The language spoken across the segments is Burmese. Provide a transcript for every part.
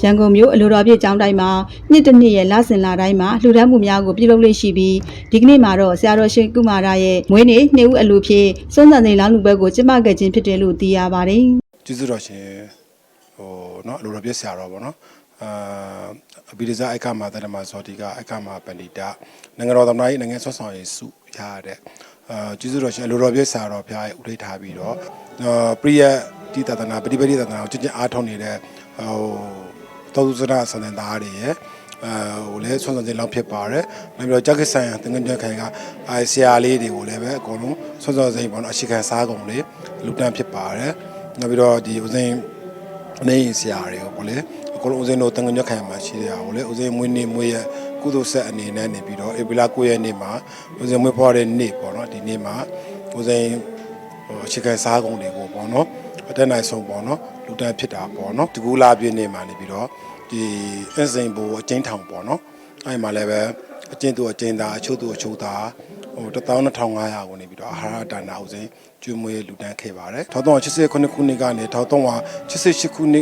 ရန်ကုန်မြို့အလိုတော်ပြည့်ကျောင်းတိုင်းမှာနှစ်တစ်နှစ်ရဲ့လစဉ်လာတိုင်းမှာလှူဒန်းမှုများကိုပြုလုပ်လို့ရှိပြီးဒီကနေ့မှာတော့ဆရာတော်ရှင်ကုမာရရဲ့မွေးနေ့နှစ်ဦးအလှူဖြင့်စွန့်စားစိန်လောင်းလူပွဲကိုကျင်းပခဲ့ခြင်းဖြစ်တယ်လို့သိရပါတယ်။ကျေးဇူးတော်ရှင်နော်အလိုတော်ပြည့်ဆရာတော်ပေါ့နော်အဘိဓိဇအိုက်ကမှာတရမဇောတိကအိုက်ကမှာပန္တိတာနိုင်ငံတော်သမ္မတကြီးနိုင်ငံဆွမ်းဆောင်ရေးစုရတဲ့ကျေးဇူးတော်ရှင်အလိုတော်ပြည့်ဆရာတော်ဘုရားရဲ့ဥထိတ်ထားပြီးတော့ပရိယတိတသနာပฏิပတိတသနာကိုကျင့်အားထုတ်နေတဲ့သောသူစရဆန္ဒသားတွေရဲ့လည်းဆွမ်းဆောင်ခြင်းလောက်ဖြစ်ပါတယ်။နောက်ပြီးတော့ကြောက်ခဆိုင်တငယ်ခိုင်ကဆရာလေးတွေကိုလည်းပဲအကုန်လုံးဆွမ်းဆောင်ခြင်းပေါ့နော်အရှိခံစားကုန်လေးလူတန်းဖြစ်ပါတယ်။နောက်ပြီးတော့ဒီဦးစိန်အနေဆရာတွေကိုပေါ့လေအကုန်လုံးဦးစိန်တို့တငယ်ခိုင်မှာရှိတဲ့ဟာကိုလည်းဦးစိန်မွေးနေ့မွေးရကုသိုလ်ဆက်အနေနဲ့နေပြီးတော့ဧပြီလ9ရက်နေ့မှာဦးစိန်မွေးဖွားတဲ့နေ့ပေါ့နော်ဒီနေ့မှာဦးစိန်အရှိခံစားကုန်တွေကိုပေါ့နော်အတက်နိုင်ဆုံးပေါ့နော်လူတန်းဖြစ်တာပေါ့နော်ဒီကူလာပြည့်နေ့မှာနေပြီးတော့ဒီအင်းစိန်ဘူအကျဉ်းထောင်ပေါ့နော်အဲ့မှာလည်းပဲအကျဉ်းသူအကျဉ်းသားအချို့သူအချို့သား12500ကိုနေပြီးတော့အာဟာရဒါနာဥစဉ်ကျွေးမွေးလူတန်းခဲ့ပါတယ်1389ခုနှစ်ကနေ1388ခုနှ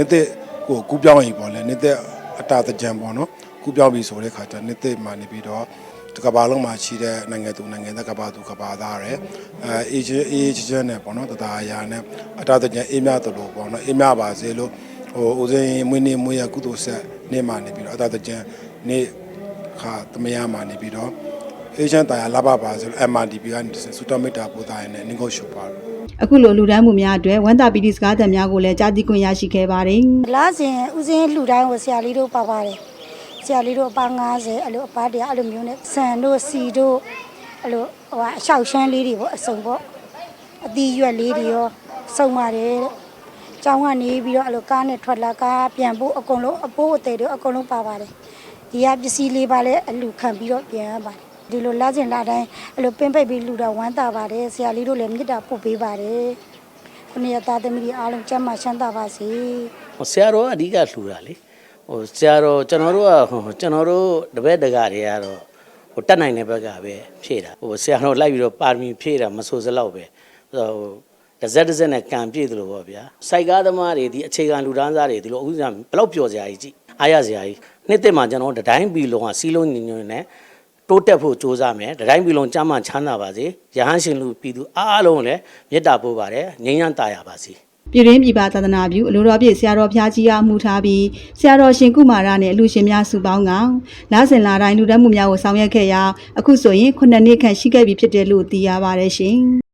စ်သက်ကိုကူးပြောင်းရင်ပေါ့လေနှစ်သက်အတာတကြံပေါ့နော်ကူးပြောင်းပြီဆိုတဲ့ခါကျနှစ်သက်မှာနေပြီးတော့ဒီကဘာလုံးမှာရှိတဲ့နိုင်ငံသူနိုင်ငံသားကဘာသူကဘာသားရယ်အေဂျင့်နဲ့ပေါ့နော်တသားအရာနဲ့အတာတကြံအေးမြတ်တို့ပေါ့နော်အေးမြပါစေလို့ဦးစင်းမွေးနေ့မွေးရကုသိုလ်ဆက်နေ့မှာနေပြီးတော့အတာတကြံနေ့ခါသမယမှာနေပြီးတော့အေဂျင့်တရားလာပါဆိုလို့ MRDP ကနေစူတမီတာပို့တာနဲ့နင်ကိုရှုပါအခုလိုလူဒန်းမှုများအတွက်ဝန်တာပီတီစကားသံများကိုလည်းကြားသိခွင့်ရရှိခဲ့ပါတယ်။လာစဉ်ဦးစင်းလှူတိုင်းကိုဆရာလေးတို့ပါပါတယ်။ဆရာလေးတို့အပါ90အဲ့လိုအပါတရားအဲ့လိုမျိုးနဲ့ဆန်တို့စီတို့အဲ့လိုအလျှောက်ရှမ်းလေးတွေပေါ့အစုံပေါ့အသီးရွက်လေးတွေရောစုံပါတယ်တဲ့။ကျောင်းကနေပြီးတော့အဲ့လိုကားနဲ့ထွက်လာကားပြန်ဖို့အကုန်လုံးအပိုးအသေးတွေအကုန်လုံးပါပါတယ်။ဒီကပစ္စည်းလေးပါလဲအလူခံပြီးတော့ပြန်ရပါတယ်။ဒီလိုလာစဉ်လာတိုင်းအဲ့လိုပင်းပိတ်ပြီးလှူတာဝမ်းသာပါတယ်ဆရာလေးတို့လည်းမေတ္တာပို့ပေးပါတယ်။ခုနှစ်ရက်သားသမီးတွေအားလုံးကျမ်းမာချမ်းသာပါစေဆရာတော်အဓိကလှူတာလေဆရာတော်ကျွန်တော်တို့တပည့်တကာတွေကတော့တက်နိုင်တဲ့ဘက်ကပဲဖြည့်တာဆရာတော်လိုက်ပြီးတော့ပါရမီဖြည့်တာမဆိုစလောက်ပဲတစ်စက်နဲ့ကံပြည့်တယ်လို့ပေါ့ဗျာစိုက်ကားသမားတွေဒီအခြေခံလူဒန်းစားတွေဒီလိုအခုဘယ်လောက်ပျော်စရာကြီးကြည့်အားရစရာကြီးနှစ်သက်မှာကျွန်တော်တတိုင်းပြည်လုံးကစီးလုံးညီညွတ်နေတိုးတက်ဖို့စ조사မယ်တတိုင်းပြည်လုံးကျမ်းမာချမ်းသာပါစေရဟန်းရှင်လူပြည်သူအားလုံးလည်းမေတ္တာပို့ပါတယ်ငြိမ်းချမ်းသာရပါစေပြည်ရင်းပြည်ပသာသနာပြုအလိုတော်ပြည့်ဆရာတော်ဘုရားကြီးအားမှုထားပြီးဆရာတော်ရှင်ကုမာရနဲ့အလှရှင်များစုပေါင်းကလစဉ်လာတိုင်းလူတန်းမှုများကိုဆောင်ရွက်ခဲ့ရာအခုဆိုရင်9နှစ်ခန့်ရှိခဲ့ပြီဖြစ်တယ်လို့သိရပါတယ်ရှင်